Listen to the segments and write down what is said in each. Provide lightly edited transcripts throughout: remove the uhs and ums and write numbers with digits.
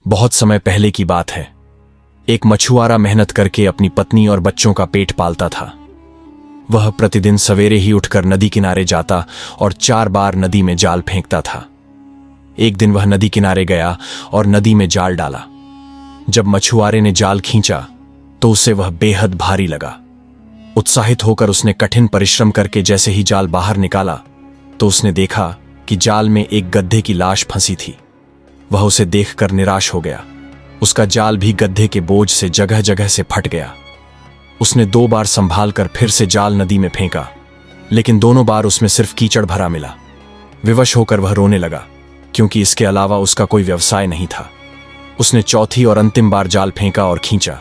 बहुत समय पहले की बात है। एक मछुआरा मेहनत करके अपनी पत्नी और बच्चों का पेट पालता था। वह प्रतिदिन सवेरे ही उठकर नदी किनारे जाता और 4 बार नदी में जाल फेंकता था। एक दिन वह नदी किनारे गया और नदी में जाल डाला। जब मछुआरे ने जाल खींचा तो उसे वह बेहद भारी लगा। उत्साहित होकर उसने कठिन परिश्रम करके जैसे ही जाल बाहर निकाला तो उसने देखा कि जाल में एक गधे की लाश फंसी थी। वह उसे देखकर निराश हो गया। उसका जाल भी गड्ढे के बोझ से जगह जगह से फट गया। उसने 2 बार संभाल कर फिर से जाल नदी में फेंका, लेकिन दोनों बार उसमें सिर्फ कीचड़ भरा मिला। विवश होकर वह रोने लगा, क्योंकि इसके अलावा उसका कोई व्यवसाय नहीं था। उसने चौथी और अंतिम बार जाल फेंका और खींचा।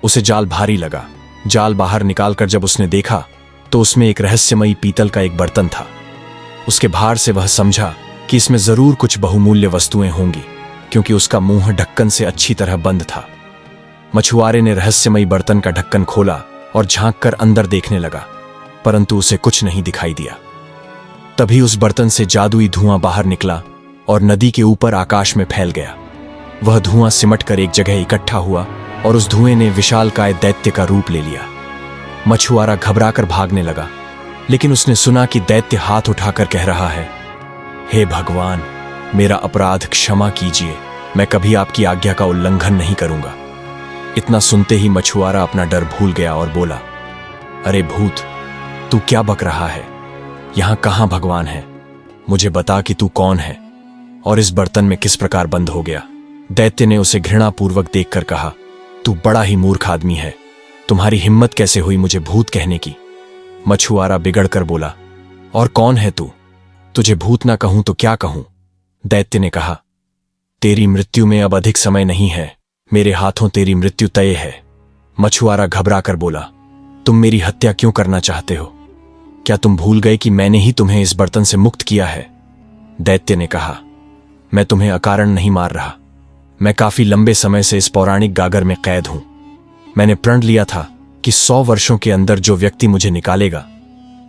उसे जाल भारी लगा। जाल बाहर निकालकर जब उसने देखा तो उसमें एक रहस्यमयी पीतल का एक बर्तन था। उसके भार से वह समझा कि इसमें जरूर कुछ बहुमूल्य वस्तुएं होंगी, क्योंकि उसका मुंह ढक्कन से अच्छी तरह बंद था। मछुआरे ने रहस्यमयी बर्तन का ढक्कन खोला और झांककर अंदर देखने लगा, परंतु उसे कुछ नहीं दिखाई दिया। तभी उस बर्तन से जादुई धुआं बाहर निकला और नदी के ऊपर आकाश में फैल गया। वह धुआं सिमटकर एक जगह इकट्ठा हुआ और उस धुएं ने विशालकाय दैत्य का रूप ले लिया। मछुआरा घबराकर भागने लगा, लेकिन उसने सुना कि दैत्य हाथ उठाकर कह रहा है, हे भगवान, मेरा अपराध क्षमा कीजिए, मैं कभी आपकी आज्ञा का उल्लंघन नहीं करूंगा। इतना सुनते ही मछुआरा अपना डर भूल गया और बोला, अरे भूत, तू क्या बक रहा है? यहां कहां भगवान है? मुझे बता कि तू कौन है और इस बर्तन में किस प्रकार बंद हो गया। दैत्य ने उसे घृणापूर्वक देखकर कहा, तू बड़ा ही मूर्ख आदमी है। तुम्हारी हिम्मत कैसे हुई मुझे भूत कहने की? मछुआरा बिगड़कर बोला, और कौन है तू? तुझे भूत ना कहूं तो क्या कहूं? दैत्य ने कहा, तेरी मृत्यु में अब अधिक समय नहीं है, मेरे हाथों तेरी मृत्यु तय है। मछुआरा घबराकर बोला, तुम मेरी हत्या क्यों करना चाहते हो? क्या तुम भूल गए कि मैंने ही तुम्हें इस बर्तन से मुक्त किया है? दैत्य ने कहा, मैं तुम्हें अकारण नहीं मार रहा। मैं काफी लंबे समय से इस पौराणिक गागर में कैद हूं। मैंने प्रण लिया था कि 100 वर्षों के अंदर जो व्यक्ति मुझे निकालेगा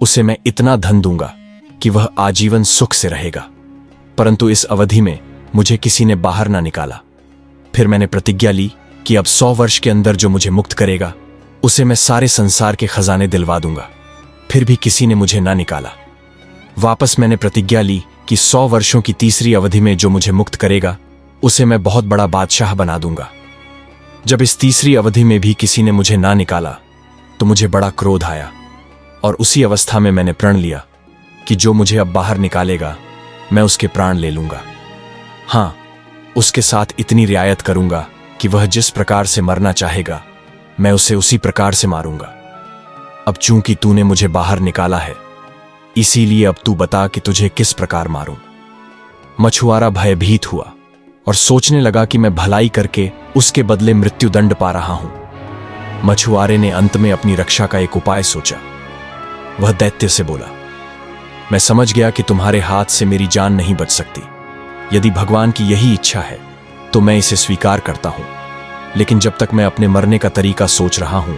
उसे मैं इतना धन दूंगा कि वह आजीवन सुख से रहेगा, परंतु इस अवधि में मुझे किसी ने बाहर ना निकाला। फिर मैंने प्रतिज्ञा ली कि अब 100 वर्ष के अंदर जो मुझे मुक्त करेगा उसे मैं सारे संसार के खजाने दिलवा दूंगा। फिर भी किसी ने मुझे ना निकाला। वापस मैंने प्रतिज्ञा ली कि 100 वर्षों की तीसरी अवधि में जो मुझे मुक्त करेगा उसे मैं बहुत बड़ा बादशाह बना दूंगा। जब इस तीसरी अवधि में भी किसी ने मुझे ना निकाला तो मुझे बड़ा क्रोध आया और उसी अवस्था में मैंने प्रण लिया कि जो मुझे अब बाहर निकालेगा मैं उसके प्राण ले लूंगा। हां, उसके साथ इतनी रियायत करूंगा कि वह जिस प्रकार से मरना चाहेगा मैं उसे उसी प्रकार से मारूंगा। अब चूंकि तूने मुझे बाहर निकाला है, इसीलिए अब तू बता कि तुझे किस प्रकार मारूं। मछुआरा भयभीत हुआ और सोचने लगा कि मैं भलाई करके उसके बदले मृत्युदंड पा रहा हूं। मछुआरे ने अंत में अपनी रक्षा का एक उपाय सोचा। वह दैत्य से बोला, मैं समझ गया कि तुम्हारे हाथ से मेरी जान नहीं बच सकती। यदि भगवान की यही इच्छा है तो मैं इसे स्वीकार करता हूं, लेकिन जब तक मैं अपने मरने का तरीका सोच रहा हूं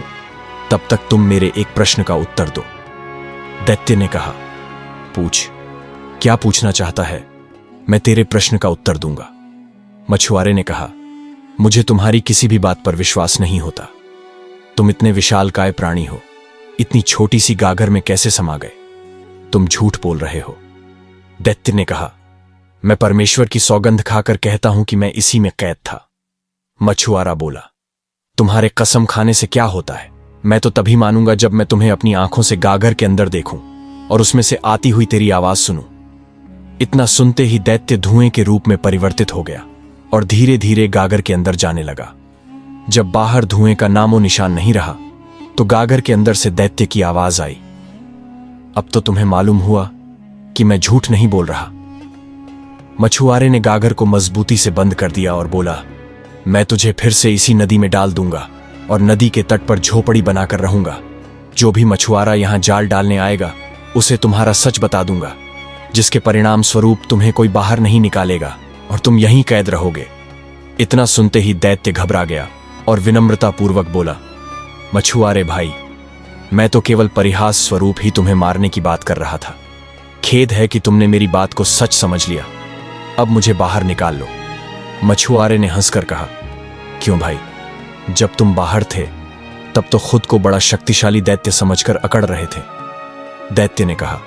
तब तक तुम मेरे एक प्रश्न का उत्तर दो। दैत्य ने कहा, पूछ, क्या पूछना चाहता है? मैं तेरे प्रश्न का उत्तर दूंगा। मछुआरे ने कहा, मुझे तुम्हारी किसी भी बात पर विश्वास नहीं होता। तुम इतने विशालकाय प्राणी हो, इतनी छोटी सी गागर में कैसे समा गए? तुम झूठ बोल रहे हो। दैत्य ने कहा, मैं परमेश्वर की सौगंध खाकर कहता हूं कि मैं इसी में कैद था। मछुआरा बोला, तुम्हारे कसम खाने से क्या होता है? मैं तो तभी मानूंगा जब मैं तुम्हें अपनी आंखों से गागर के अंदर देखूं और उसमें से आती हुई तेरी आवाज सुनूं। इतना सुनते ही दैत्य धुएं के रूप में परिवर्तित हो गया और धीरे धीरे गागर के अंदर जाने लगा। जब बाहर धुएं का नामो निशान नहीं रहा तो गागर के अंदर से दैत्य की आवाज आई, अब तो तुम्हें मालूम हुआ कि मैं झूठ नहीं बोल रहा। मछुआरे ने गागर को मजबूती से बंद कर दिया और बोला, मैं तुझे फिर से इसी नदी में डाल दूंगा और नदी के तट पर झोपड़ी बनाकर रहूंगा। जो भी मछुआरा यहां जाल डालने आएगा उसे तुम्हारा सच बता दूंगा, जिसके परिणाम स्वरूप तुम्हें कोई बाहर नहीं निकालेगा और तुम यहीं कैद रहोगे। इतना सुनते ही दैत्य घबरा गया और विनम्रतापूर्वक बोला, मछुआरे भाई, मैं तो केवल परिहास स्वरूप ही तुम्हें मारने की बात कर रहा था। खेद है कि तुमने मेरी बात को सच समझ लिया। अब मुझे बाहर निकाल लो। मछुआरे ने हंसकर कहा, क्यों भाई, जब तुम बाहर थे तब तो खुद को बड़ा शक्तिशाली दैत्य समझकर अकड़ रहे थे। दैत्य ने कहा,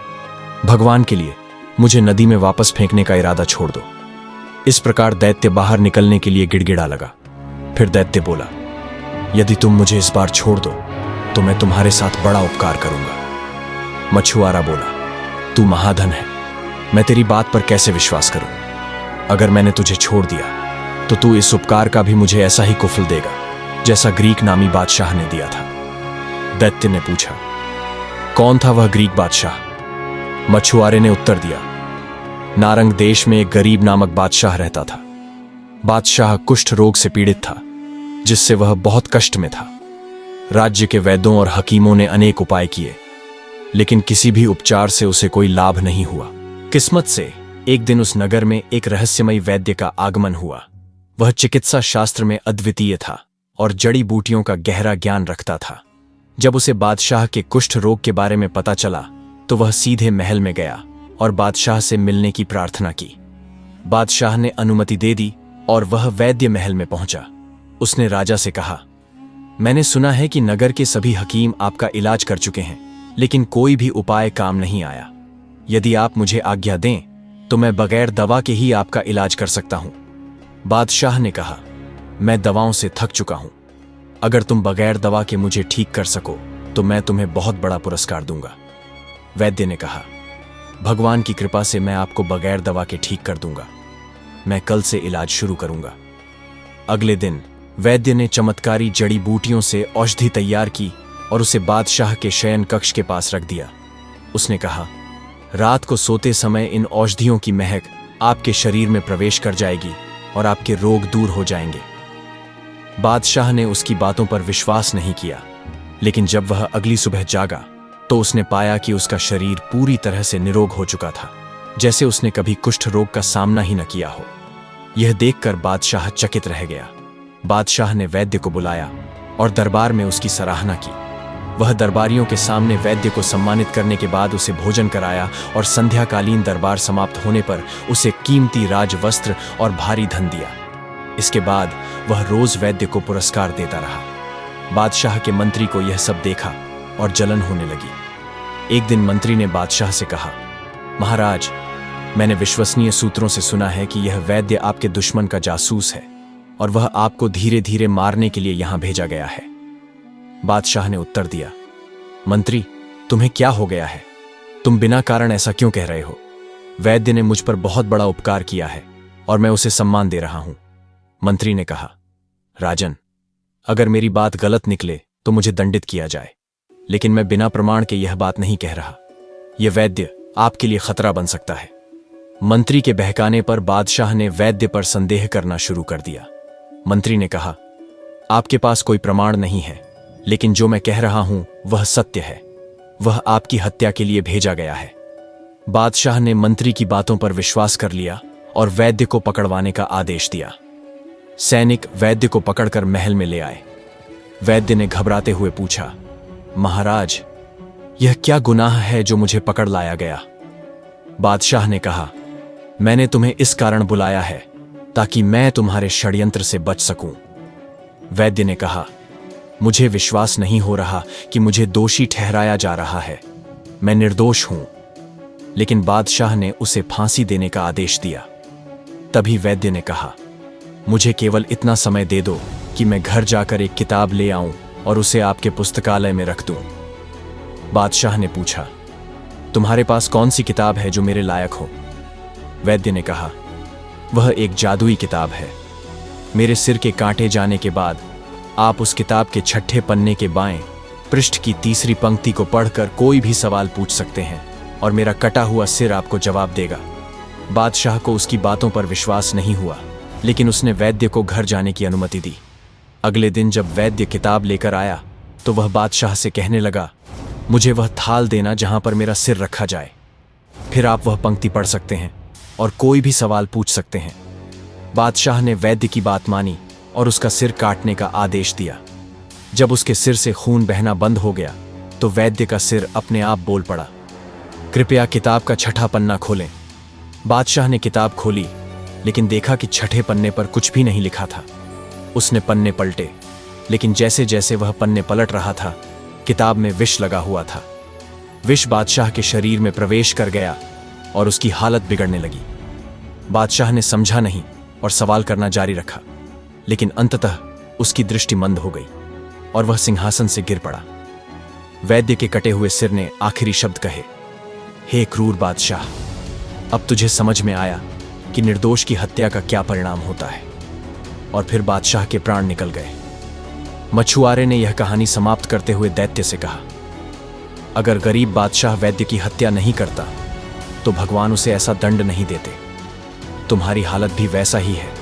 भगवान के लिए मुझे नदी में वापस फेंकने का इरादा छोड़ दो। इस प्रकार दैत्य बाहर निकलने के लिए गिड़गिड़ा लगा। फिर दैत्य बोला, यदि तुम मुझे इस बार छोड़ दो तो मैं तुम्हारे साथ बड़ा उपकार करूंगा। मछुआरा बोला, तू महाधन है, मैं तेरी बात पर कैसे विश्वास करूं? अगर मैंने तुझे छोड़ दिया तो तू इस उपकार का भी मुझे ऐसा ही कुफल देगा जैसा ग्रीक नामी बादशाह ने दिया था। दैत्य ने पूछा, कौन था वह ग्रीक बादशाह? मछुआरे ने उत्तर दिया, नारंग देश में एक गरीब नामक बादशाह रहता था। बादशाह कुष्ठ रोग से पीड़ित था, जिससे वह बहुत कष्ट में था। राज्य के वैद्यों और हकीमों ने अनेक उपाय किए, लेकिन किसी भी उपचार से उसे कोई लाभ नहीं हुआ। किस्मत से एक दिन उस नगर में एक रहस्यमयी वैद्य का आगमन हुआ। वह चिकित्सा शास्त्र में अद्वितीय था और जड़ी बूटियों का गहरा ज्ञान रखता था। जब उसे बादशाह के कुष्ठ रोग के बारे में पता चला तो वह सीधे महल में गया और बादशाह से मिलने की प्रार्थना की। बादशाह ने अनुमति दे दी और वह वैद्य महल में पहुंचा। उसने राजा से कहा, मैंने सुना है कि नगर के सभी हकीम आपका इलाज कर चुके हैं, लेकिन कोई भी उपाय काम नहीं आया। यदि आप मुझे आज्ञा दें तो मैं बगैर दवा के ही आपका इलाज कर सकता हूं। बादशाह ने कहा, मैं दवाओं से थक चुका हूं। अगर तुम बगैर दवा के मुझे ठीक कर सको तो मैं तुम्हें बहुत बड़ा पुरस्कार दूंगा। वैद्य ने कहा, भगवान की कृपा से मैं आपको बगैर दवा के ठीक कर दूंगा। मैं कल से इलाज शुरू करूंगा। अगले दिन वैद्य ने चमत्कारी जड़ी बूटियों से औषधि तैयार की और उसे बादशाह के शयन कक्ष के पास रख दिया। उसने कहा, रात को सोते समय इन औषधियों की महक आपके शरीर में प्रवेश कर जाएगी और आपके रोग दूर हो जाएंगे। बादशाह ने उसकी बातों पर विश्वास नहीं किया, लेकिन जब वह अगली सुबह जागा तो उसने पाया कि उसका शरीर पूरी तरह से निरोग हो चुका था, जैसे उसने कभी कुष्ठ रोग का सामना ही न किया हो। यह देखकर बादशाह चकित रह गया। बादशाह ने वैद्य को बुलाया और दरबार में उसकी सराहना की। वह दरबारियों के सामने वैद्य को सम्मानित करने के बाद उसे भोजन कराया और संध्याकालीन दरबार समाप्त होने पर उसे कीमती राजवस्त्र और भारी धन दिया। इसके बाद वह रोज वैद्य को पुरस्कार देता रहा। बादशाह के मंत्री को यह सब देखा और जलन होने लगी। एक दिन मंत्री ने बादशाह से कहा, महाराज, मैंने विश्वसनीय सूत्रों से सुना है कि यह वैद्य आपके दुश्मन का जासूस है और वह आपको धीरे धीरे मारने के लिए यहां भेजा गया है। बादशाह ने उत्तर दिया, मंत्री, तुम्हें क्या हो गया है? तुम बिना कारण ऐसा क्यों कह रहे हो? वैद्य ने मुझ पर बहुत बड़ा उपकार किया है और मैं उसे सम्मान दे रहा हूं। मंत्री ने कहा, राजन, अगर मेरी बात गलत निकले तो मुझे दंडित किया जाए, लेकिन मैं बिना प्रमाण के यह बात नहीं कह रहा। यह वैद्य आपके लिए खतरा बन सकता है। मंत्री के बहकाने पर बादशाह ने वैद्य पर संदेह करना शुरू कर दिया। मंत्री ने कहा, आपके पास कोई प्रमाण नहीं है, लेकिन जो मैं कह रहा हूं वह सत्य है। वह आपकी हत्या के लिए भेजा गया है। बादशाह ने मंत्री की बातों पर विश्वास कर लिया और वैद्य को पकड़वाने का आदेश दिया। सैनिक वैद्य को पकड़कर महल में ले आए। वैद्य ने घबराते हुए पूछा, महाराज, यह क्या गुनाह है जो मुझे पकड़ लाया गया? बादशाह ने कहा, मैंने तुम्हें इस कारण बुलाया है ताकि मैं तुम्हारे षड्यंत्र से बच सकूं। वैद्य ने कहा, मुझे विश्वास नहीं हो रहा कि मुझे दोषी ठहराया जा रहा है। मैं निर्दोष हूं। लेकिन बादशाह ने उसे फांसी देने का आदेश दिया। तभी वैद्य ने कहा, मुझे केवल इतना समय दे दो कि मैं घर जाकर एक किताब ले आऊं और उसे आपके पुस्तकालय में रख दूं। बादशाह ने पूछा, तुम्हारे पास कौन सी किताब है जो मेरे लायक हो? वैद्य ने कहा, वह एक जादुई किताब है। मेरे सिर के काटे जाने के बाद आप उस किताब के छठे पन्ने के बाएं पृष्ठ की तीसरी पंक्ति को पढ़कर कोई भी सवाल पूछ सकते हैं और मेरा कटा हुआ सिर आपको जवाब देगा। बादशाह को उसकी बातों पर विश्वास नहीं हुआ, लेकिन उसने वैद्य को घर जाने की अनुमति दी। अगले दिन जब वैद्य किताब लेकर आया तो वह बादशाह से कहने लगा, मुझे वह थाल देना जहां पर मेरा सिर रखा जाए। फिर आप वह पंक्ति पढ़ सकते हैं और कोई भी सवाल पूछ सकते हैं। बादशाह ने वैद्य की बात मानी और उसका सिर काटने का आदेश दिया। जब उसके सिर से खून बहना बंद हो गया तो वैद्य का सिर अपने आप बोल पड़ा, कृपया किताब का छठा पन्ना खोलें। बादशाह ने किताब खोली लेकिन देखा कि छठे पन्ने पर कुछ भी नहीं लिखा था। उसने पन्ने पलटे, लेकिन जैसे जैसे वह पन्ने पलट रहा था, किताब में विष लगा हुआ था। विष बादशाह के शरीर में प्रवेश कर गया और उसकी हालत बिगड़ने लगी। बादशाह ने समझा नहीं और सवाल करना जारी रखा, लेकिन अंततः उसकी दृष्टि मंद हो गई और वह सिंहासन से गिर पड़ा। वैद्य के कटे हुए सिर ने आखिरी शब्द कहे, हे क्रूर बादशाह, अब तुझे समझ में आया कि निर्दोष की हत्या का क्या परिणाम होता है। और फिर बादशाह के प्राण निकल गए। मछुआरे ने यह कहानी समाप्त करते हुए दैत्य से कहा, अगर गरीब बादशाह वैद्य की हत्या नहीं करता तो भगवान उसे ऐसा दंड नहीं देते। तुम्हारी हालत भी वैसा ही है।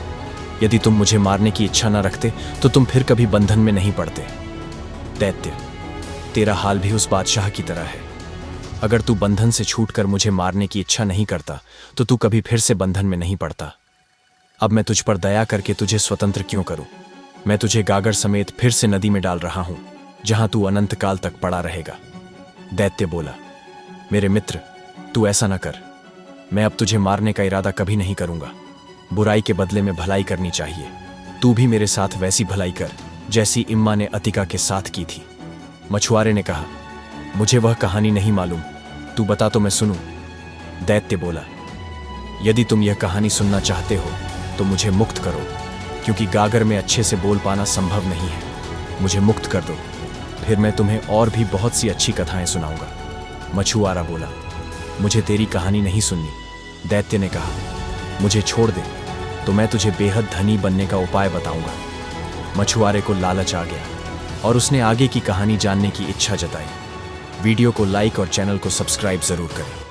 यदि तुम मुझे मारने की इच्छा न रखते तो तुम फिर कभी बंधन में नहीं पड़ते। दैत्य, तेरा हाल भी उस बादशाह की तरह है। अगर तू बंधन से छूटकर मुझे मारने की इच्छा नहीं करता तो तू कभी फिर से बंधन में नहीं पड़ता। अब मैं तुझ पर दया करके तुझे स्वतंत्र क्यों करूं? मैं तुझे गागर समेत फिर से नदी में डाल रहा हूं, जहां तू अनंत काल तक पड़ा रहेगा। दैत्य बोला, मेरे मित्र, तू ऐसा न कर। मैं अब तुझे मारने का इरादा कभी नहीं करूंगा। बुराई के बदले में भलाई करनी चाहिए। तू भी मेरे साथ वैसी भलाई कर जैसी इम्मा ने अतिका के साथ की थी। मछुआरे ने कहा, मुझे वह कहानी नहीं मालूम, तू बता तो मैं सुनूं। दैत्य बोला, यदि तुम यह कहानी सुनना चाहते हो तो मुझे मुक्त करो, क्योंकि गागर में अच्छे से बोल पाना संभव नहीं है। मुझे मुक्त कर दो, फिर मैं तुम्हें और भी बहुत सी अच्छी कथाएं सुनाऊंगा। मछुआरा बोला, मुझे तेरी कहानी नहीं सुननी। दैत्य ने कहा, मुझे छोड़ दे तो मैं तुझे बेहद धनी बनने का उपाय बताऊंगा। मछुआरे को लालच आ गया और उसने आगे की कहानी जानने की इच्छा जताई। वीडियो को लाइक और चैनल को सब्सक्राइब जरूर करें।